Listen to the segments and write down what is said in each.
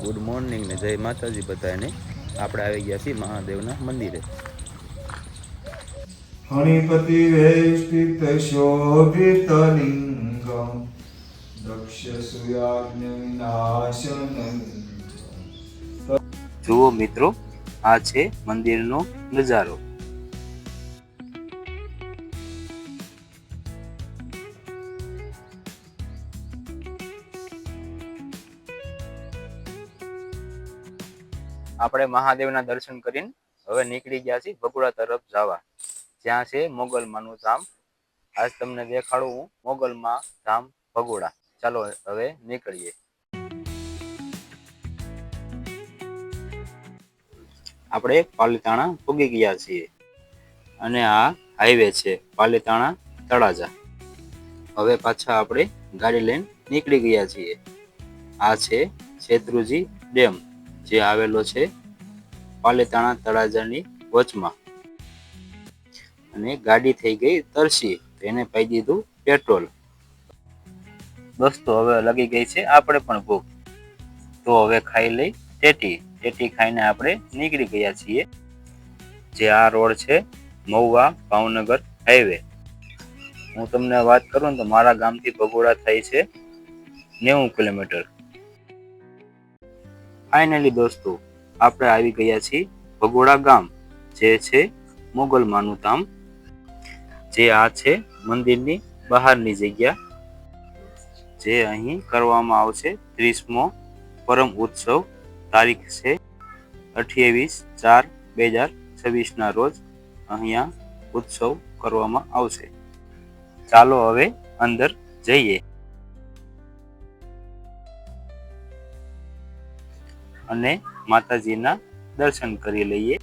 Good morning ને જય માતાજી બધાને। આપણે આવી ગયા છીએ મહાદેવના મંદિરે। ફણિપતિ વેષ્ટિત શોભિતલિંગમ દક્ષસુયાજ્ઞ વિનાશનમ। જુઓ મિત્રો, આ છે મંદિરનો નજારો। આપણે મહાદેવના દર્શન કરીને હવે નીકળી ગયા છીએ ભગોડા તરફ જવા, જ્યાં છે મોગલમાનું ધામ। આજ તમને દેખાડું હું મોગલમાં ધામ ભગોડા। ચાલો હવે નીકળીએ। આપણે પાલીતાણા પૂગી ગયા છીએ અને આ હાઈવે છે પાલીતાણા તળાજા। હવે પાછા આપણે ગાડી લઈને નીકળી ગયા છીએ। આ છે શેત્રુંજી ડેમ, જે આવેલો છે પાલીતાણા તળાજાની વચમાં। અને ગાડી થઈ ગઈ તરસી, તેને પાઈ દીધું પેટ્રોલ। દોસ્તો હવે લાગી ગઈ છે આપણે પણ ભૂખ, તો હવે ખાઈ લઈ ટેટી ખાઈને આપણે નીકળી ગયા છીએ। જે આ રોડ છે મહુવા ભાવનગર હાઈવે। હું તમને વાત કરું ને તો મારા ગામથી ભગોડા થાય છે 90 કિલોમીટર। ફાઇનલી દોસ્તો આપણે આવી ગયા છીએ ભગોડા ગામ, જે છે મોગલમાનું ધામ। જે આ છે મંદિરની બહારની જગ્યા, જે અહીં કરવામાં આવશે 30મો પરમ ઉત્સવ। તારીખ છે 28/4/2026 ના રોજ અહીંયા ઉત્સવ કરવામાં આવશે। ચાલો હવે અંદર જઈએ અને માતાજીના દર્શન કરી લઈએ।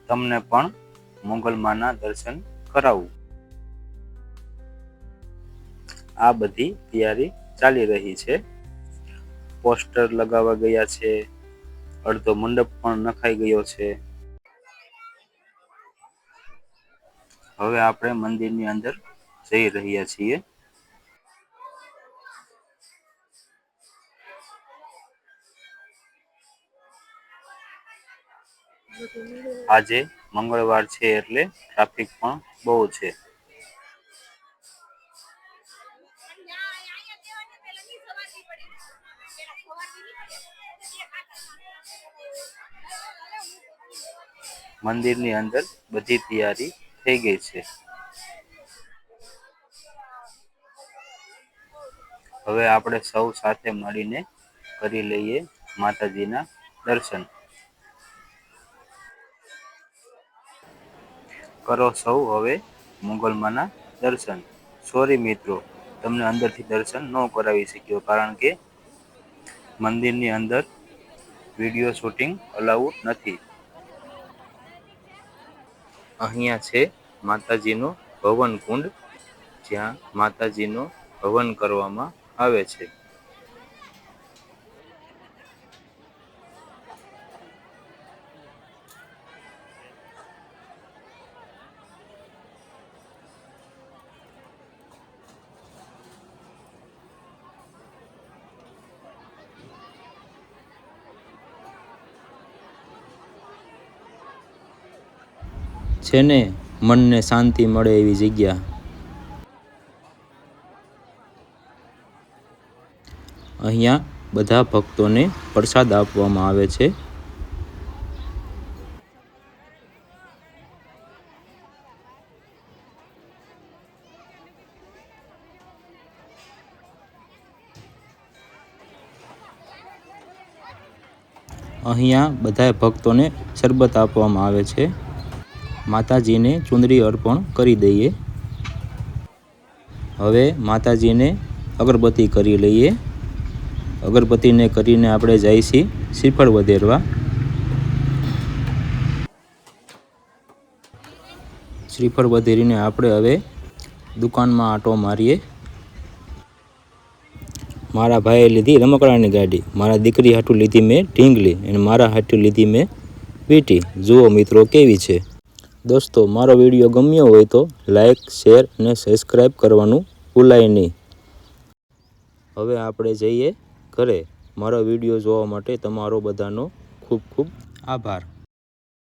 તમને પણ મોગલમાના દર્શન કરાવું। આ બધી તૈયારી ચાલી રહી છે। પોસ્ટર લગાવવા ગયા છે, અડધો મંડપ પણ નખાઈ ગયો છે। હવે આપણે મંદિરની અંદર જઈ રહ્યા છીએ। આજે મંગળવાર છે એટલે ટ્રાફિક પણ બહુ છે। મંદિરની અંદર બધી તૈયારી થઈ ગઈ છે। હવે આપણે સૌ સાથે મળીને કરી લઈએ માતાજીના દર્શન। કરો સૌ હવે મોગલમાના દર્શન। સોરી મિત્રો, તમને અંદરથી દર્શન ન કરાવી શક્યો, કારણ કે મંદિરની અંદર વિડીયો શૂટિંગ અલાઉડ નથી। અહીંયા છે માતાજીનો હવન કુંડ, જ્યાં માતાજીનો હવન કરવામાં આવે છે। છે ને મનને શાંતિ મળે એવી જગ્યા। અહીંયા બધા ભક્તોને પ્રસાદ આપવામાં આવે છે। અહીંયા બધા ભક્તોને શરબત આપવામાં આવે છે। માતાજીને ચુંદડી અર્પણ કરી દઈએ। હવે માતાજીને અગરબત્તી કરી લઈએ। અગરબત્તીને કરીને આપણે જઈએ છીએ શ્રીફળ વધેરવા। શ્રીફળ વધેરીને આપણે હવે દુકાનમાં આંટો મારીએ। મારા ભાઈએ લીધી રમકડાની ગાડી, મારા દીકરી હાટુ લીધી મેં ઢીંગલી, અને મારા હાટુ લીધી મેં વીંટી। જુઓ મિત્રો કેવી છે। દોસ્તો, મારો વિડીયો ગમ્યો હોય તો લાઈક, શેર અને સબસ્ક્રાઈબ કરવાનું ભૂલાય નહીં। હવે આપણે જઈએ ઘરે। મારો વિડીયો જોવા માટે તમારો બધાનો ખૂબ ખૂબ આભાર.